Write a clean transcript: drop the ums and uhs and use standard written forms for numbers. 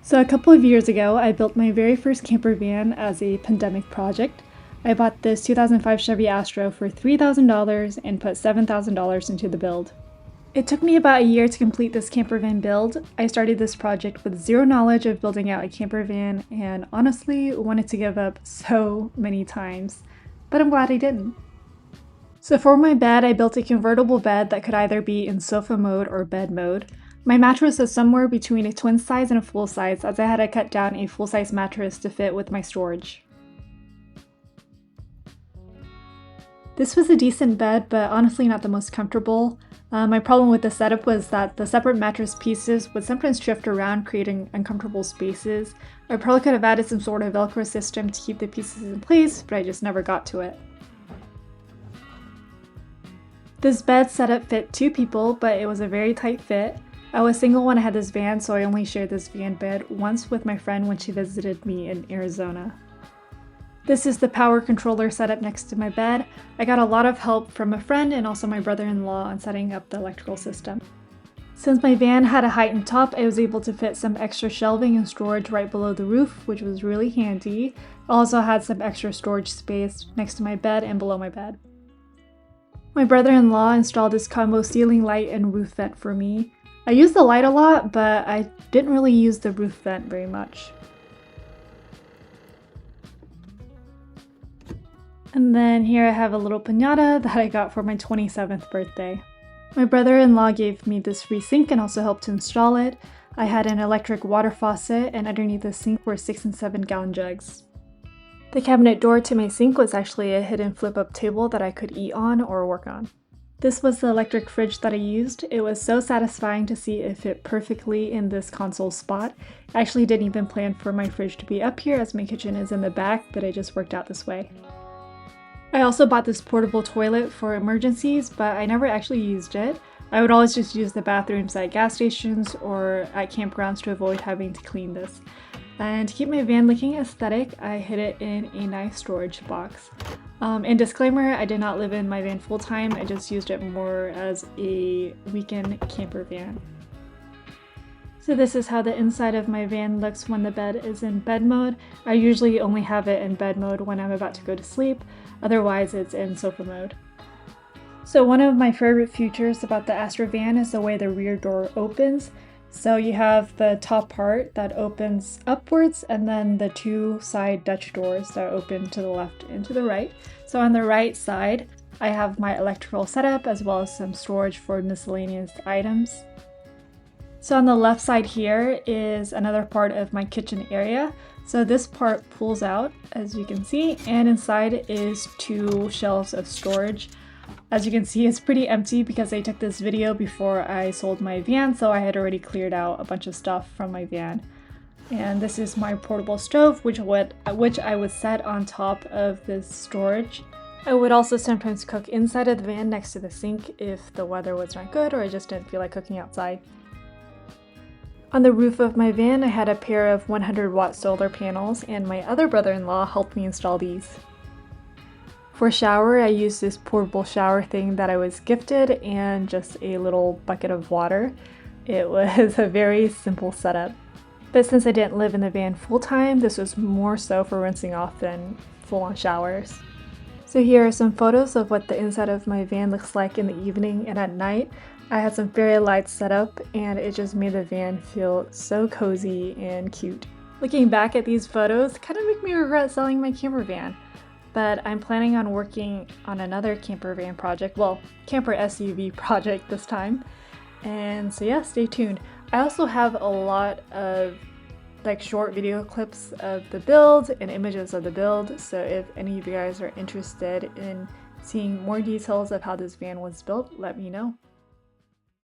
So a couple of years ago, I built my very first camper van as a pandemic project. I bought this 2005 Chevy Astro for $3,000 and put $7,000 into the build. It took me about a year to complete this camper van build. I started this project with zero knowledge of building out a camper van and honestly wanted to give up so many times, but I'm glad I didn't. So for my bed, I built a convertible bed that could either be in sofa mode or bed mode. My mattress is somewhere between a twin size and a full size, as I had to cut down a full size mattress to fit with my storage. This was a decent bed, but honestly not the most comfortable. My problem with the setup was that the separate mattress pieces would sometimes drift around, creating uncomfortable spaces. I probably could have added some sort of Velcro system to keep the pieces in place, but I just never got to it. This bed setup fit 2 people, but it was a very tight fit. I was single when I had this van, so I only shared this van bed once with my friend when she visited me in Arizona. This is the power controller setup next to my bed. I got a lot of help from a friend and also my brother-in-law on setting up the electrical system. Since my van had a heightened top, I was able to fit some extra shelving and storage right below the roof, which was really handy. I also had some extra storage space next to my bed and below my bed. My brother-in-law installed this combo ceiling light and roof vent for me. I used the light a lot, but I didn't really use the roof vent very much. And then here I have a little piñata that I got for my 27th birthday. My brother-in-law gave me this free sink and also helped to install it. I had an electric water faucet, and underneath the sink were 6 and 7 gallon jugs. The cabinet door to my sink was actually a hidden flip-up table that I could eat on or work on. This was the electric fridge that I used. It was so satisfying to see it fit perfectly in this console spot. I actually didn't even plan for my fridge to be up here as my kitchen is in the back, but it just worked out this way. I also bought this portable toilet for emergencies, but I never actually used it. I would always just use the bathrooms at gas stations or at campgrounds to avoid having to clean this. And to keep my van looking aesthetic, I hid it in a nice storage box. And disclaimer, I did not live in my van full time, I just used it more as a weekend camper van. So this is how the inside of my van looks when the bed is in bed mode. I usually only have it in bed mode when I'm about to go to sleep, otherwise it's in sofa mode. So one of my favorite features about the Astro van is the way the rear door opens. So you have the top part that opens upwards and then the 2 side Dutch doors that open to the left and to the right. So on the right side, I have my electrical setup as well as some storage for miscellaneous items. So on the left side here is another part of my kitchen area. So this part pulls out, as you can see, and inside is 2 shelves of storage. As you can see, it's pretty empty because I took this video before I sold my van, so I had already cleared out a bunch of stuff from my van. And this is my portable stove, which I would set on top of this storage. I would also sometimes cook inside of the van next to the sink if the weather was not good or I just didn't feel like cooking outside. On the roof of my van, I had a pair of 100-watt solar panels, and my other brother-in-law helped me install these. For shower, I used this portable shower thing that I was gifted and just a little bucket of water. It was a very simple setup. But since I didn't live in the van full time, this was more so for rinsing off than full-on showers. So here are some photos of what the inside of my van looks like in the evening and at night. I had some fairy lights set up and it just made the van feel so cozy and cute. Looking back at these photos kind of make me regret selling my camper van. But I'm planning on working on another camper van project, well, camper SUV project this time. And so yeah, stay tuned. I also have a lot of short video clips of the build and images of the build. So if any of you guys are interested in seeing more details of how this van was built, let me know.